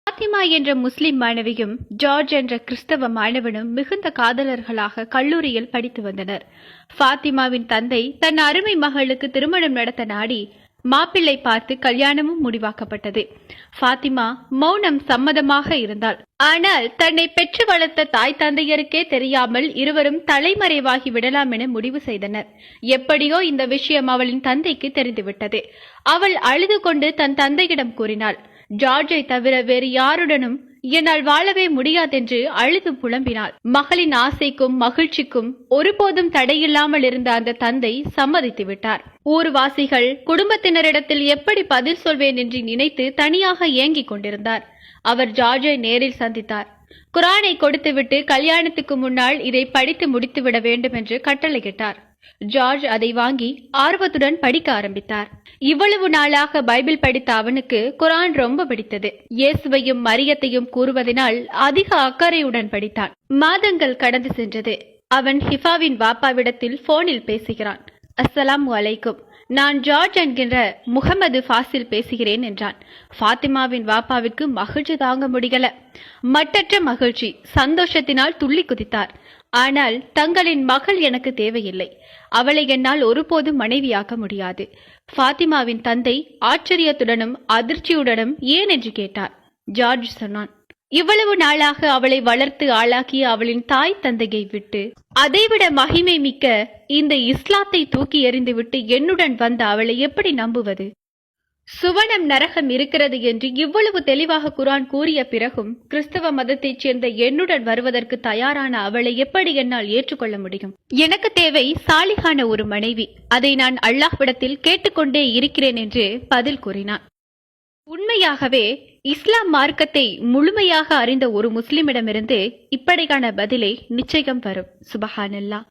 பாத்திமா என்ற முஸ்லிம் மாணவியும் ஜார்ஜ் என்ற கிறிஸ்தவ மாணவனும் மிகுந்த காதலர்களாக கல்லூரியில் படித்து வந்தனர். பாத்திமாவின் தந்தை தன் அருமை மகளுக்கு திருமணம் நடத்த நாடி மாப்பிள்ளை பார்த்து கல்யாணமும் முடிவாக்கப்பட்டது. பாத்திமா மௌனம் சம்மதமாக இருந்தாள். ஆனால் தன்னை பெற்று வளர்த்த தாய் தந்தையருக்கே தெரியாமல் இருவரும் தலைமறைவாகி விடலாம் என முடிவு செய்தனர். எப்படியோ இந்த விஷயம் அவளின் தந்தைக்கு தெரிந்துவிட்டது. அவள் அழுது கொண்டு தன் தந்தையிடம் கூறினாள். ஜார்ஜை தவிர வேறு யாருடனும் என்னால் வாழவே முடியாதென்று அழுது புலம்பினாள். மகளின் ஆசைக்கும் மகிழ்ச்சிக்கும் ஒருபோதும் தடையில்லாமல் இருந்த அந்த தந்தை சம்மதித்து விட்டார். ஊர்வாசிகள் குடும்பத்தினரிடத்தில் எப்படி பதில் சொல்வேன் என்று நினைத்து தனியாக ஏங்கிக் கொண்டிருந்தார். அவர் ஜார்ஜை நேரில் சந்தித்தார். குரானை கொடுத்துவிட்டு கல்யாணத்துக்கு முன்னால் இதை படித்து முடித்துவிட வேண்டும் என்று கட்டளையிட்டார். ஜார்ஜ் அதை வாங்கி ஆர்வத்துடன் படிக்க ஆரம்பித்தார். இவ்வளவு நாளாக பைபிள் படித்த அவனுக்கு குரான் ரொம்ப பிடித்தது. இயேசுவையும் மரியத்தையும் கூறுவதனால் அதிக அக்கறையுடன் படித்தான். மாதங்கள் கடந்து சென்றது. அவன் ஹிஃபாவின் வாப்பாவிடத்தில் போனில் பேசுகிறான். அஸ்ஸலாமு அலைக்கும், நான் ஜார்ஜ் என்கின்ற முகமது ஃபாசில் பேசுகிறேன் என்றான். பாத்திமாவின் வாப்பாவிற்கு மகிழ்ச்சி தாங்க முடியல. மட்டற்ற மகிழ்ச்சி, சந்தோஷத்தினால் துள்ளி குதித்தார். ஆனால் தங்களின் மகள் எனக்கு தேவையில்லை. அவளை என்னால் ஒருபோதும் மனைவியாக்க முடியாது. பாத்திமாவின் தந்தை ஆச்சரியத்துடனும் அதிர்ச்சியுடனும் ஏன் என்று கேட்டார். ஜார்ஜ் சொன்னான், இவ்வளவு நாளாக அவளை வளர்த்து ஆளாக்கிய அவளின் தாய் தந்தையை விட்டு அதைவிட மகிமை மிக்க இந்த இஸ்லாத்தை தூக்கி எறிந்துவிட்டு என்னுடன் வந்த அவளை எப்படி நம்புவது? சுவனம் நரகம் இருக்கிறது என்று இவ்வளவு தெளிவாக குரான் கூறிய பிறகும் கிறிஸ்தவ மதத்தைச் சேர்ந்த என்னுடன் வருவதற்கு தயாரான அவளை எப்படி என்னால் ஏற்றுக்கொள்ள முடியும்? எனக்கு தேவை சாலிகான ஒரு மனைவி. அதை நான் அல்லாஹ்விடத்தில் கேட்டுக்கொண்டே இருக்கிறேன் என்று பதில் கூறினான். உண்மையாகவே இஸ்லாம் மார்க்கத்தை முழுமையாக அறிந்த ஒரு முஸ்லிமிடமிருந்து இப்படிக்கான பதிலே நிச்சயம் வரும். சுபஹானல்லாஹ்.